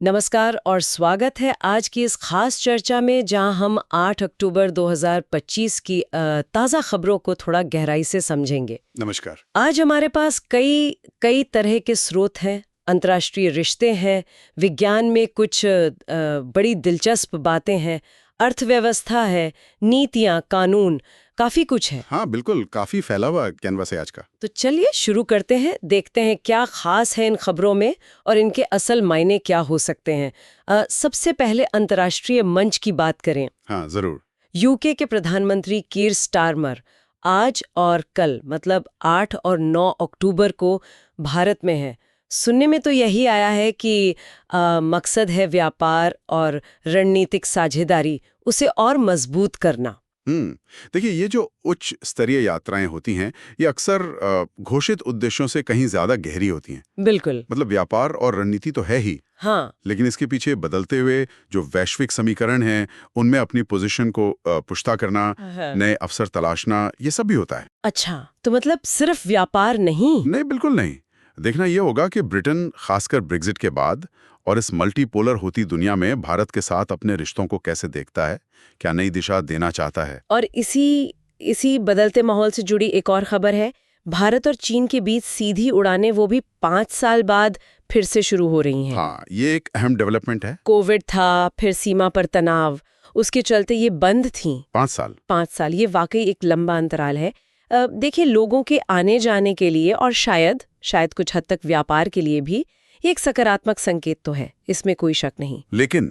नमस्कार और स्वागत है आज की इस खास चर्चा में जहां हम 8 अक्टूबर 2025 की ताज़ा खबरों को थोड़ा गहराई से समझेंगे। नमस्कार। आज हमारे पास कई कई तरह के स्रोत हैं, अंतर्राष्ट्रीय रिश्ते हैं, विज्ञान में कुछ बड़ी दिलचस्प बातें हैं, अर्थव्यवस्था है, नीतियाँ, कानून, काफ़ी कुछ है। हाँ, बिल्कुल, काफ़ी फैला हुआ कैनवास है आज का। तो चलिए शुरू करते हैं, देखते हैं क्या खास है इन खबरों में और इनके असल मायने क्या हो सकते हैं। सबसे पहले अंतर्राष्ट्रीय मंच की बात करें। हाँ, ज़रूर। यूके के प्रधानमंत्री कीर स्टारमर आज और कल मतलब 8 और 9 अक्टूबर को भारत में है। सुनने में तो यही आया है कि मकसद है व्यापार और रणनीतिक साझेदारी उसे और मजबूत करना। देखिए, ये जो उच्च स्तरीय यात्राएं होती हैं, ये अक्सर घोषित उद्देश्यों से कहीं ज़्यादा गहरी होती हैं। बिल्कुल। मतलब व्यापार और रणनीति तो है ही, हाँ। लेकिन इसके पीछे बदलते हुए जो वैश्विक समीकरण हैं, उनमें अपनी पोजीशन को पुख्ता करना, हाँ। नए अवसर तलाशना, ये सब भी होता है। अच्छा, तो मतलब सिर्फ व्यापार नहीं? नहीं, बिल्कुल नहीं। देखना ये होगा कि ब्रिटेन, खासकर ब्रेग्जिट के बाद और इस मल्टीपोलर होती दुनिया में भारत के साथ अपने रिश्तों को कैसे देखता है, क्या नई दिशा देना चाहता है। और इसी बदलते माहौल से जुड़ी एक और खबर है, भारत और चीन के बीच सीधी उड़ानें वो भी 5 साल बाद फिर से शुरू हो रही हैं। हाँ, ये एक अहम डेवलपमेंट है। कोविड था, फिर सीमा पर तनाव, उसके चलते ये बंद थीं। 5 साल। 5 साल, ये वाकई एक लंबा अंतराल है। देखिए, लोगों के आने जाने के लिए और शायद कुछ हद तक व्यापार के लिए भी ये एक सकारात्मक संकेत तो है, इसमें कोई शक नहीं। लेकिन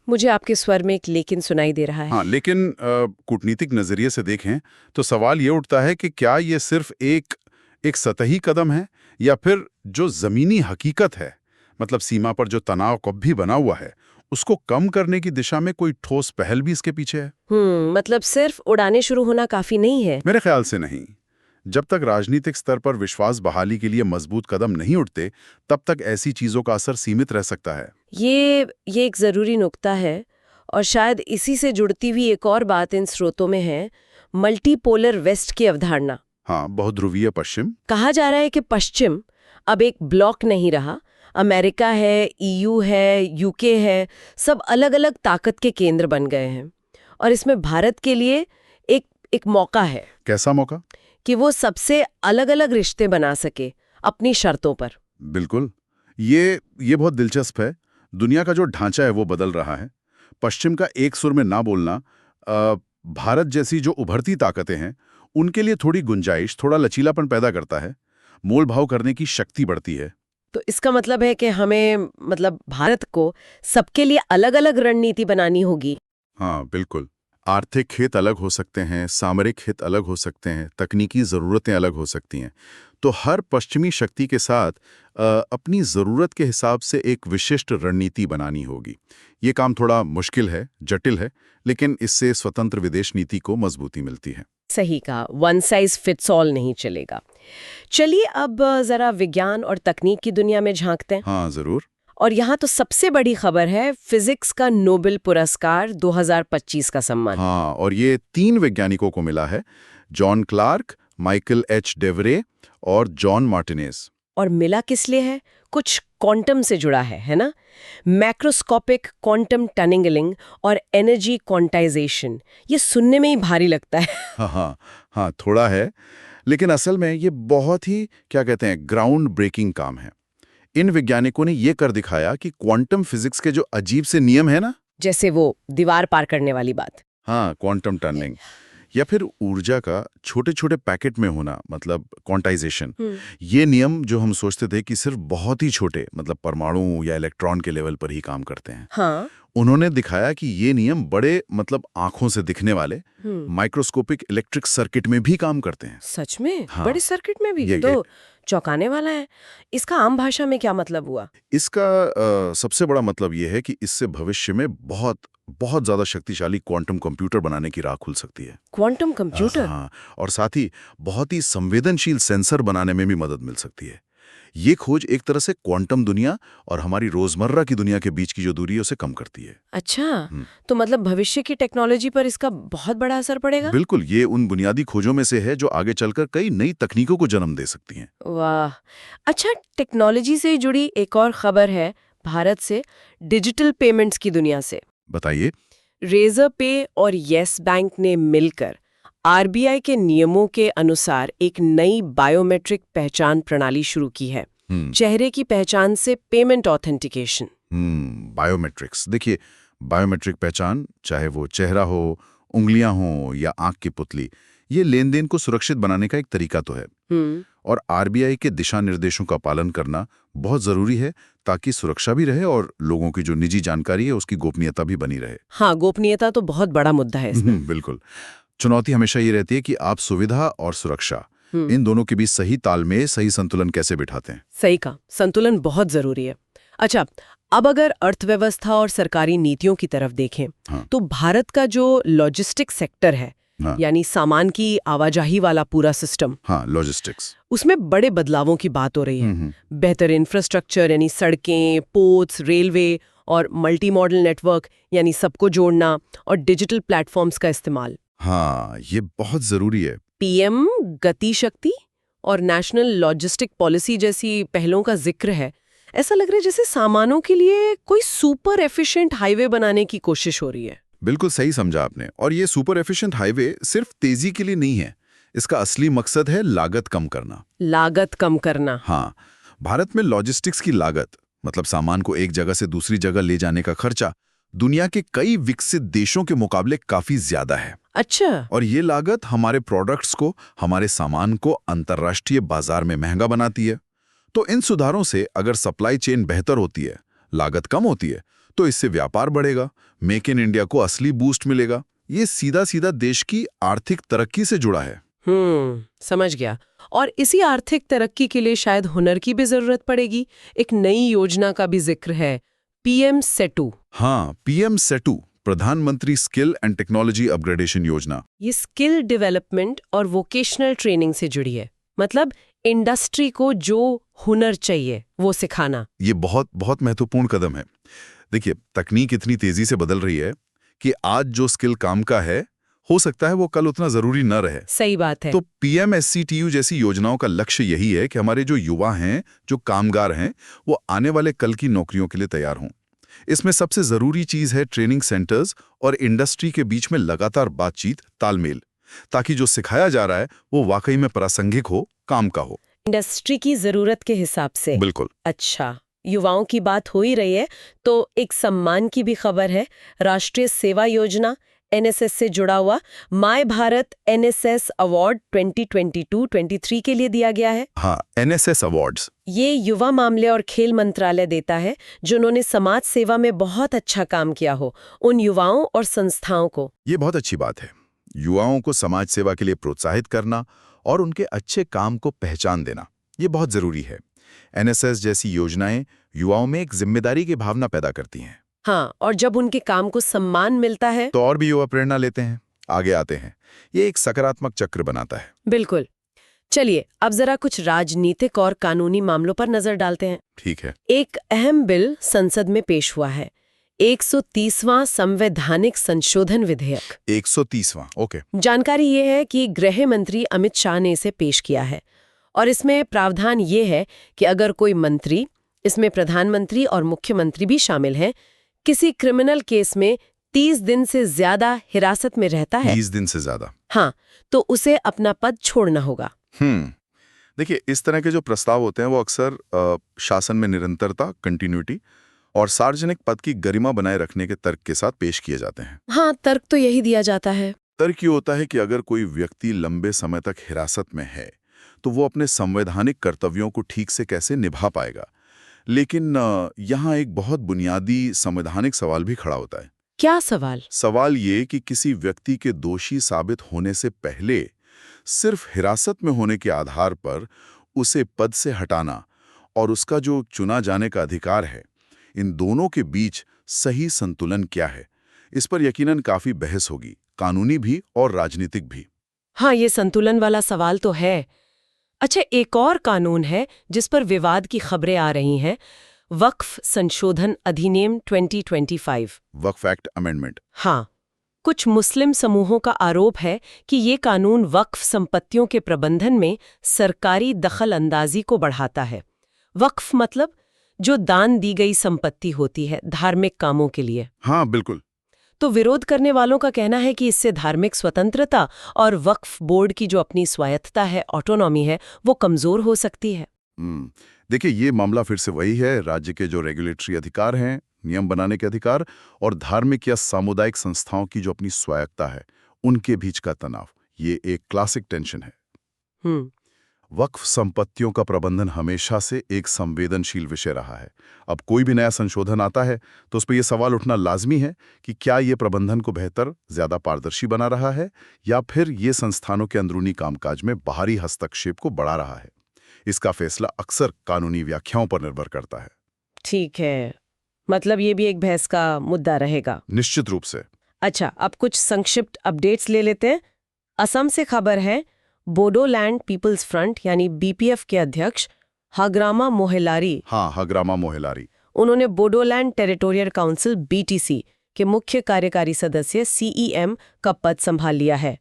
मुझे आपके स्वर में एक लेकिन सुनाई दे रहा है। हाँ, लेकिन कूटनीतिक नजरिए से देखें तो सवाल ये उठता है कि क्या ये सिर्फ एक सतही कदम है, या फिर जो जमीनी हकीकत है, मतलब सीमा पर जो तनाव कब भी बना हुआ है, उसको कम करने की दिशा में कोई ठोस पहल भी इसके पीछे है। मतलब सिर्फ उड़ाने शुरू होना काफी नहीं है। मेरे ख्याल से नहीं। जब तक राजनीतिक स्तर पर विश्वास बहाली के लिए मजबूत कदम नहीं उठते, तब तक ऐसी चीजों का असर सीमित रह सकता है। ये एक जरूरी नुक्ता है और शायद इसी से जुड़ती हुई एक और बात इन स्रोतों में है, मल्टीपोलर वेस्ट की अवधारणा। हाँ, बहुध्रुवीय पश्चिम। कहा जा रहा है कि पश्चिम अब एक ब्लॉक नहीं रहा, अमेरिका है, ईयू है, यूके है, सब अलग अलग ताकत के केंद्र बन गए हैं और इसमें भारत के लिए एक मौका है। कैसा मौका? कि वो सबसे अलग अलग रिश्ते बना सके अपनी शर्तों पर। बिल्कुल, ये बहुत दिलचस्प है। दुनिया का जो ढांचा है वो बदल रहा है। पश्चिम का एक सुर में ना बोलना भारत जैसी जो उभरती ताकतें हैं, उनके लिए थोड़ी गुंजाइश, थोड़ा लचीलापन पैदा करता है। मोल भाव करने की शक्ति बढ़ती है। तो इसका मतलब है कि हमें भारत को सबके लिए अलग अलग रणनीति बनानी होगी। हाँ, बिल्कुल। आर्थिक हित अलग हो सकते हैं, सामरिक हित अलग हो सकते हैं, तकनीकी ज़रूरतें अलग हो सकती हैं। तो हर पश्चिमी शक्ति के साथ अपनी ज़रूरत के हिसाब से एक विशिष्ट रणनीति बनानी होगी। ये काम थोड़ा मुश्किल है, जटिल है, लेकिन इससे स्वतंत्र विदेश नीति को मजबूती मिलती है। सही कहा, वन साइज फिट्स ऑल नहीं चलेगा। चलिए अब जरा विज्ञान और तकनीक की दुनिया में झांकते हैं। हाँ, ज़रूर। और यहाँ तो सबसे बड़ी खबर है फिजिक्स का नोबेल पुरस्कार 2025 का सम्मान। हाँ, और ये 3 वैज्ञानिकों को मिला है, जॉन क्लार्क, माइकल एच डेवरे और जॉन मार्टिनेज। और मिला किस लिए है? कुछ क्वांटम से जुड़ा है ना? मैक्रोस्कोपिक क्वांटम टनलिंग और एनर्जी क्वांटाइजेशन, ये सुनने में ही भारी लगता है। हाँ हाँ हाँ, थोड़ा है, लेकिन असल में ये बहुत ही, क्या कहते हैं, ग्राउंड ब्रेकिंग काम है। इन वैज्ञानिकों ने ये कर दिखाया कि क्वांटम फिजिक्स के जो अजीब से नियम है ना, जैसे वो दीवार पार करने वाली बात, हाँ, क्वांटम टनलिंग, या फिर ऊर्जा का छोटे छोटे पैकेट में होना, मतलब क्वांटाइजेशन, ये नियम जो हम सोचते थे कि सिर्फ बहुत ही छोटे, मतलब परमाणु या इलेक्ट्रॉन के लेवल पर ही काम करते हैं, हाँ, उन्होंने दिखाया कि ये नियम बड़े, मतलब आंखों से दिखने वाले माइक्रोस्कोपिक इलेक्ट्रिक सर्किट में भी काम करते हैं। सच में? हाँ, बड़े सर्किट में भी? ये तो चौंकाने वाला है। इसका आम भाषा में क्या मतलब हुआ? इसका सबसे बड़ा मतलब ये है कि इससे भविष्य में बहुत बहुत ज्यादा शक्तिशाली क्वांटम कंप्यूटर बनाने की राह खुल सकती है। Quantum computer? हाँ, और साथ ही बहुत ही संवेदनशील सेंसर बनाने में भी मदद मिल सकती है। ये खोज एक तरह से क्वांटम दुनिया और हमारी रोजमर्रा की दुनिया के बीच की जो दूरी है उसे कम करती है। अच्छा, तो मतलब भविष्य की टेक्नोलॉजी पर इसका बहुत बड़ा असर पड़ेगा? बिल्कुल, ये उन बुनियादी खोजों में से है जो आगे चलकर कई नई तकनीकों को जन्म दे सकती हैं। वाह। अच्छा, टेक्नोलॉजी से जुड़ी एक और खबर है, भारत से डिजिटल पेमेंट्स की दुनिया से। बताइए। रेजर पे और येस बैंक ने मिलकर आरबीआई के नियमों के अनुसार एक नई बायोमेट्रिक पहचान प्रणाली शुरू की है। चेहरे की पहचान से पेमेंट ऑथेंटिकेशन। बायोमेट्रिक्स। देखिए, बायोमेट्रिक पहचान, चाहे वो चेहरा हो, उंगलियां हो या आंख की पुतली, ये लेन देन को सुरक्षित बनाने का एक तरीका तो है। और आरबीआई के दिशा निर्देशों का पालन करना बहुत जरूरी है, ताकि सुरक्षा भी रहे और लोगों की जो निजी जानकारी है उसकी गोपनीयता भी बनी रहे। हाँ, गोपनीयता तो बहुत बड़ा मुद्दा है इसमें। बिल्कुल। चुनौती हमेशा ये रहती है कि आप सुविधा और सुरक्षा, इन दोनों के बीच सही तालमेल, सही संतुलन कैसे बिठाते हैं। सही कहा, संतुलन बहुत जरूरी है। अच्छा, अब अगर अर्थव्यवस्था और सरकारी नीतियों की तरफ देखें, तो भारत का जो लॉजिस्टिक सेक्टर है, यानी सामान की आवाजाही वाला पूरा सिस्टम, लॉजिस्टिक्स, उसमें बड़े बदलावों की बात हो रही है। बेहतर इंफ्रास्ट्रक्चर यानी सड़कें, पोर्ट्स, रेलवे और मल्टी मॉडल नेटवर्क यानी सबको जोड़ना, और डिजिटल प्लेटफॉर्म्स का इस्तेमाल। हाँ, ये बहुत जरूरी है। पीएम गति शक्ति और नेशनल लॉजिस्टिक पॉलिसी जैसी पहलों का जिक्र है। ऐसा लग रहा है जैसे सामानों के लिए कोई सुपर एफिशिएंट हाईवे बनाने की कोशिश हो रही है। बिल्कुल सही समझा आपने। और ये सुपर एफिशिएंट हाईवे सिर्फ तेजी के लिए नहीं है, इसका असली मकसद है लागत कम करना। लागत कम करना। हाँ, भारत में लॉजिस्टिक्स की लागत, मतलब सामान को एक जगह से दूसरी जगह ले जाने का खर्चा, दुनिया के कई विकसित देशों के मुकाबले काफी ज्यादा है। अच्छा। और ये लागत हमारे प्रोडक्ट्स को, हमारे सामान को अंतर्राष्ट्रीय बाजार में महंगा बनाती है। तो इन सुधारों से अगर सप्लाई चेन बेहतर होती है, लागत कम होती है, तो इससे व्यापार बढ़ेगा, मेक इन इंडिया को असली बूस्ट मिलेगा। ये सीधा सीधा देश की आर्थिक तरक्की से जुड़ा है। समझ गया। और इसी आर्थिक तरक्की के लिए शायद हुनर की भी जरूरत पड़ेगी। एक नई योजना का भी जिक्र है, पीएम सेटू। हाँ, पीएम सेटू, प्रधानमंत्री स्किल एंड टेक्नोलॉजी अपग्रेडेशन योजना। ये स्किल डेवलपमेंट और वोकेशनल ट्रेनिंग से जुड़ी है, मतलब इंडस्ट्री को जो हुनर चाहिए वो सिखाना। ये बहुत बहुत महत्वपूर्ण कदम है। देखिए, तकनीक इतनी तेजी से बदल रही है कि आज जो स्किल काम का है, हो सकता है वो कल उतना जरूरी न रहे। सही बात है। तो पीएमएससीटीयू जैसी योजनाओं का लक्ष्य यही है कि हमारे जो युवा हैं, जो कामगार हैं, वो आने वाले कल की नौकरियों के लिए तैयार हों। इसमें सबसे जरूरी चीज है ट्रेनिंग सेंटर्स और इंडस्ट्री के बीच में लगातार बातचीत, तालमेल, ताकि जो सिखाया जा रहा है वो वाकई में प्रासंगिक हो, काम का हो। इंडस्ट्री की जरूरत के हिसाब से। बिल्कुल। अच्छा, युवाओं की बात हो ही रही है तो एक सम्मान की भी खबर है। राष्ट्रीय सेवा योजना एनएसएस से जुड़ा हुआ माय भारत एनएसएस अवार्ड 2022-23 के लिए दिया गया है। हाँ, एनएसएस अवार्ड्स। ये युवा मामले और खेल मंत्रालय देता है, जिन्होंने समाज सेवा में बहुत अच्छा काम किया हो, उन युवाओं और संस्थाओं को। ये बहुत अच्छी बात है। युवाओं को समाज सेवा के लिए प्रोत्साहित करना और उनके अच्छे काम को पहचान देना, ये बहुत जरूरी है। एनएसएस जैसी योजनाएं युवाओं में एक जिम्मेदारी की भावना पैदा करती हैं। हाँ, और जब उनके काम को सम्मान मिलता है तो और भी युवा प्रेरणा लेते हैं, आगे आते हैं। ये एक सकारात्मक चक्र बनाता है। बिल्कुल। चलिए, अब जरा कुछ राजनीतिक और कानूनी मामलों पर नजर डालते हैं। ठीक है। एक अहम बिल संसद में पेश हुआ है, 130वां संवैधानिक संशोधन विधेयक। 130वां, ओके। जानकारी ये है कि गृह मंत्री अमित शाह ने इसे पेश किया है, और इसमें प्रावधान ये है कि अगर कोई मंत्री, इसमें प्रधानमंत्री और मुख्यमंत्री भी शामिल हैं, किसी क्रिमिनल केस में 30 दिन से ज्यादा हिरासत में रहता है, 30 दिन से ज्यादा, हाँ, तो उसे अपना पद छोड़ना होगा। देखिए, इस तरह के जो प्रस्ताव होते हैं वो अक्सर शासन में निरंतरता, कंटिन्यूटी और सार्वजनिक पद की गरिमा बनाए रखने के तर्क के साथ पेश किए जाते हैं। हाँ, तर्क तो यही दिया जाता है। तर्क ये होता है कि अगर कोई व्यक्ति लंबे समय तक हिरासत में है तो वो अपने संवैधानिक कर्तव्यों को ठीक से कैसे निभा पाएगा। लेकिन यहाँ एक बहुत बुनियादी संवैधानिक सवाल भी खड़ा होता है। क्या सवाल? सवाल ये कि किसी व्यक्ति के दोषी साबित होने से पहले सिर्फ हिरासत में होने के आधार पर उसे पद से हटाना और उसका जो चुना जाने का अधिकार है, इन दोनों के बीच सही संतुलन क्या है, इस पर यकीनन काफी बहस होगी, कानूनी भी और राजनीतिक भी। हाँ, ये संतुलन वाला सवाल तो है। अच्छा, एक और कानून है जिस पर विवाद की खबरें आ रही हैं, वक्फ संशोधन अधिनियम 2025। वक्फ एक्ट अमेंडमेंट। हाँ, कुछ मुस्लिम समूहों का आरोप है कि ये कानून वक्फ संपत्तियों के प्रबंधन में सरकारी दखल अंदाजी को बढ़ाता है। वक्फ मतलब जो दान दी गई संपत्ति होती है धार्मिक कामों के लिए। हाँ बिल्कुल। तो विरोध करने वालों का कहना है कि इससे धार्मिक स्वतंत्रता और वक्फ बोर्ड की जो अपनी स्वायत्तता है, ऑटोनॉमी है, वो कमजोर हो सकती है। देखिए, ये मामला फिर से वही है, राज्य के जो रेगुलेटरी अधिकार हैं, नियम बनाने के अधिकार, और धार्मिक या सामुदायिक संस्थाओं की जो अपनी स्वायत्तता है, उनके बीच का तनाव। ये एक क्लासिक टेंशन है। हम्म वक्फ संपत्तियों का प्रबंधन हमेशा से एक संवेदनशील विषय रहा है। अब कोई भी नया संशोधन आता है तो उस पर यह सवाल उठना लाजमी है कि क्या ये प्रबंधन को बेहतर, ज्यादा पारदर्शी बना रहा है, या फिर ये संस्थानों के अंदरूनी कामकाज में बाहरी हस्तक्षेप को बढ़ा रहा है। इसका फैसला अक्सर कानूनी व्याख्याओं पर निर्भर करता है। ठीक है, मतलब ये भी एक बहस का मुद्दा रहेगा। निश्चित रूप से। अच्छा, अब कुछ संक्षिप्त अपडेट्स ले लेते हैं। असम से खबर है, बोडोलैंड पीपल्स फ्रंट यानी बीपीएफ के अध्यक्ष हग्रामा मोहिलारी, हाँ, हग्रामा मोहिलारी, उन्होंने बोडोलैंड टेरिटोरियल काउंसिल बीटीसी के मुख्य कार्यकारी सदस्य सीईएम का पद संभाल लिया है।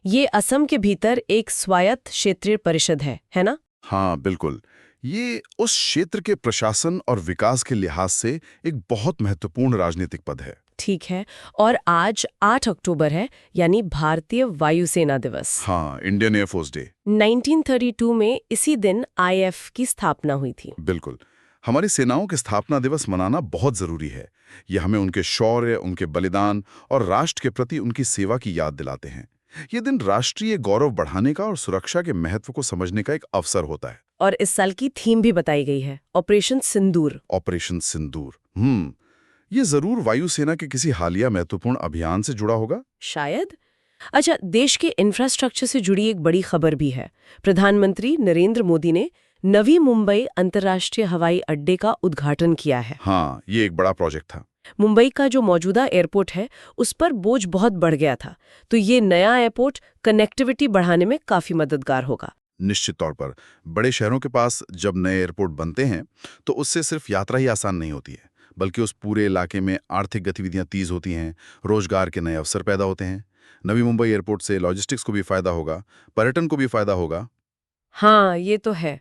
ये असम के भीतर एक स्वायत्त क्षेत्रीय परिषद है ना? हाँ बिल्कुल। ये उस क्षेत्र के प्रशासन और विकास के लिहाज से एक बहुत महत्वपूर्ण राजनीतिक पद है। ठीक है, और आज 8 अक्टूबर है, यानी भारतीय वायुसेना दिवस। हाँ, इंडियन एयरफोर्स डे। 1932 में इसी दिन आईएफ की स्थापना हुई थी। बिल्कुल। हमारी सेनाओं के स्थापना दिवस मनाना बहुत जरूरी है। ये हमें उनके शौर्य, उनके बलिदान और राष्ट्र के प्रति उनकी सेवा की याद दिलाते हैं। ये दिन राष्ट्रीय गौरव बढ़ाने का और सुरक्षा के महत्व को समझने का एक अवसर होता है। और इस साल की थीम भी बताई गई है, ऑपरेशन सिंदूर। ऑपरेशन सिंदूर। ये जरूर वायुसेना के किसी हालिया महत्वपूर्ण अभियान से जुड़ा होगा शायद। अच्छा, देश के इंफ्रास्ट्रक्चर से जुड़ी एक बड़ी खबर भी है। प्रधानमंत्री नरेंद्र मोदी ने नवी मुंबई अंतर्राष्ट्रीय हवाई अड्डे का उद्घाटन किया है। हाँ, ये एक बड़ा प्रोजेक्ट था। मुंबई का जो मौजूदा एयरपोर्ट है उस पर बोझ बहुत बढ़ गया था, तो ये नया एयरपोर्ट कनेक्टिविटी बढ़ाने में काफी मददगार होगा। निश्चित तौर पर बड़े शहरों के पास जब नए एयरपोर्ट बनते हैं तो उससे सिर्फ यात्रा ही आसान नहीं होती है, बल्कि उस पूरे इलाके में आर्थिक गतिविधियां तेज होती हैं, रोजगार के नए अवसर पैदा होते हैं। नवी मुंबई एयरपोर्ट से लॉजिस्टिक्स को भी फायदा होगा, पर्यटन को भी फायदा होगा। हाँ, ये तो है।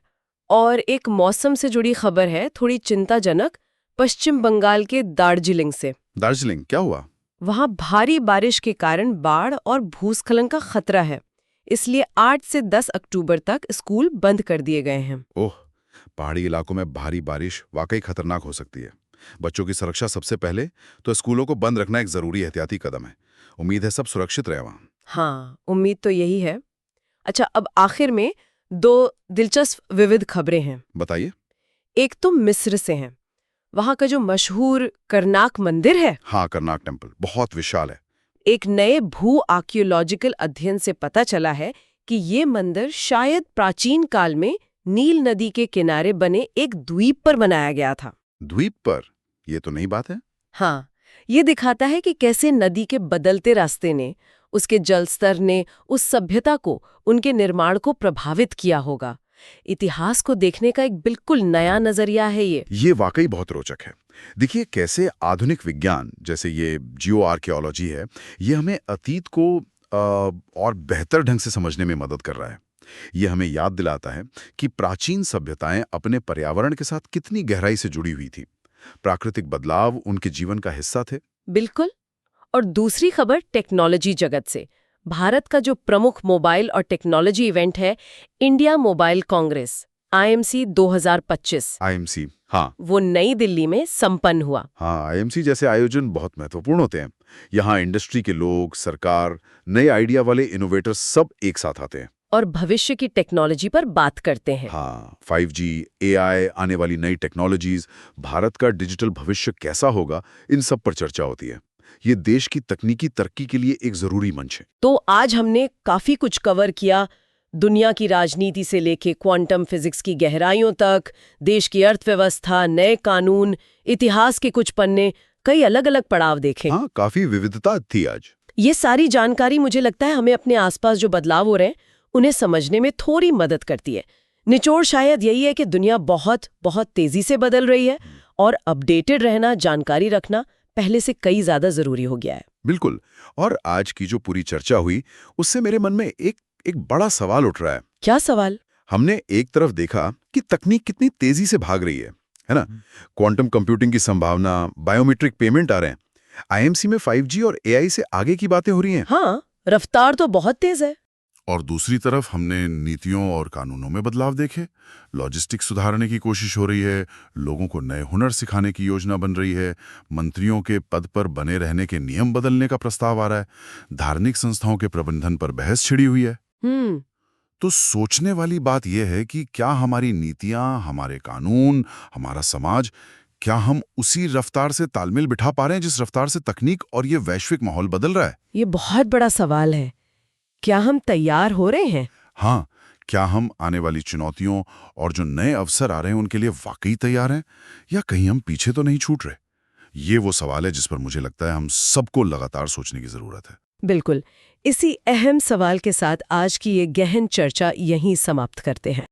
और एक मौसम से जुड़ी खबर है, थोड़ी चिंताजनक, पश्चिम बंगाल के दार्जिलिंग से। दार्जिलिंग, क्या हुआ? वहां भारी बारिश के कारण बाढ़ और भूस्खलन का खतरा है, इसलिए 8 से 10 अक्टूबर तक स्कूल बंद कर दिए गए हैं। ओह, पहाड़ी इलाकों में भारी बारिश वाकई खतरनाक हो सकती है। बच्चों की सुरक्षा सबसे पहले, तो स्कूलों को बंद रखना एक जरूरी एहतियाती कदम है। उम्मीद है सब सुरक्षित रहे वहां। हाँ, उम्मीद तो यही है। अच्छा, अब आखिर में 2 दिलचस्प विविध खबरें हैं। बताइए। एक तो मिस्र से है। वहां का जो मशहूर करनाक मंदिर है, हाँ, करनाक टेम्पल बहुत विशाल है। एक नए भू आर्कियोलॉजिकल अध्ययन से पता चला है कि ये मंदिर शायद प्राचीन काल में नील नदी के किनारे बने एक द्वीप पर बनाया गया था। द्वीप पर? ये तो नई बात है। हाँ, ये दिखाता है कि कैसे नदी के बदलते रास्ते ने, उसके जल स्तर ने उस सभ्यता को, उनके निर्माण को प्रभावित किया होगा। इतिहास को देखने का एक बिल्कुल नया नजरिया है ये। ये वाकई बहुत रोचक है। देखिए कैसे आधुनिक विज्ञान, जैसे ये जियो आर्कियोलॉजी है, ये हमें अतीत को और बेहतर ढंग से समझने में मदद कर रहा है। ये हमें याद दिलाता है कि प्राचीन सभ्यताएं अपने पर्यावरण के साथ कितनी गहराई से जुड़ी हुई थी। प्राकृतिक बदलाव उनके जीवन का हिस्सा थे। बिल्कुल। और दूसरी खबर टेक्नोलॉजी जगत से। भारत का जो प्रमुख मोबाइल और टेक्नोलॉजी इवेंट है, India mobile Congress IMC 2025, IMC, हाँ, वो नई दिल्ली में संपन्न हुआ। हाँ, IMC जैसे आयोजन बहुत महत्वपूर्ण होते हैं। यहाँ इंडस्ट्री के लोग, सरकार, नए आइडिया वाले इनोवेटर्स सब एक साथ आते हैं और भविष्य की टेक्नोलॉजी पर बात करते हैं। हाँ, 5G, AI, आने वाली नई टेक्नोलॉजीज, भारत का डिजिटल भविष्य कैसा होगा, इन सब पर चर्चा होती है। ये देश की तकनीकी तरक्की के लिए एक जरूरी मंच है। तो आज हमने काफी कुछ कवर किया, दुनिया की राजनीति से लेके क्वांटम फिजिक्स की गहराइयों तक, देश की अर्थव्यवस्था, नए कानून, इतिहास के कुछ पन्ने, कई अलग अलग पड़ाव देखे। हाँ, काफी विविधता थी आज। ये सारी जानकारी मुझे लगता है हमें अपने आसपास जो बदलाव हो रहे हैं उन्हें समझने में थोड़ी मदद करती है। निचोड़ शायद यही है कि दुनिया बहुत बहुत तेजी से बदल रही है और अपडेटेड रहना, जानकारी रखना पहले से कई ज्यादा जरूरी हो गया है। बिल्कुल। और आज की जो पूरी चर्चा हुई, उससे मेरे मन में एक बड़ा सवाल उठ रहा है। क्या सवाल? हमने एक तरफ देखा कि तकनीक कितनी तेजी से भाग रही है, है ना? क्वांटम कंप्यूटिंग की संभावना, बायोमेट्रिक पेमेंट आ रहे हैं। आईएमसी में 5G और एआई से आगे की बातें हो रही हैं। हाँ, रफ्तार तो बहुत तेज है। और दूसरी तरफ हमने नीतियों और कानूनों में बदलाव देखे। लॉजिस्टिक्स सुधारने की कोशिश हो रही है, लोगों को नए हुनर सिखाने की योजना बन रही है, मंत्रियों के पद पर बने रहने के नियम बदलने का प्रस्ताव आ रहा है, धार्मिक संस्थाओं के प्रबंधन पर बहस छिड़ी हुई है। तो सोचने वाली बात यह है कि क्या हमारी नीतियां, हमारे कानून, हमारा समाज, क्या हम उसी रफ्तार से तालमेल बिठा पा रहे हैं जिस रफ्तार से तकनीक और ये वैश्विक माहौल बदल रहा है? ये बहुत बड़ा सवाल है। क्या हम तैयार हो रहे हैं? हाँ, क्या हम आने वाली चुनौतियों और जो नए अवसर आ रहे हैं उनके लिए वाकई तैयार हैं, या कहीं हम पीछे तो नहीं छूट रहे? ये वो सवाल है जिस पर मुझे लगता है हम सबको लगातार सोचने की जरूरत है। बिल्कुल। इसी अहम सवाल के साथ आज की ये गहन चर्चा यहीं समाप्त करते हैं।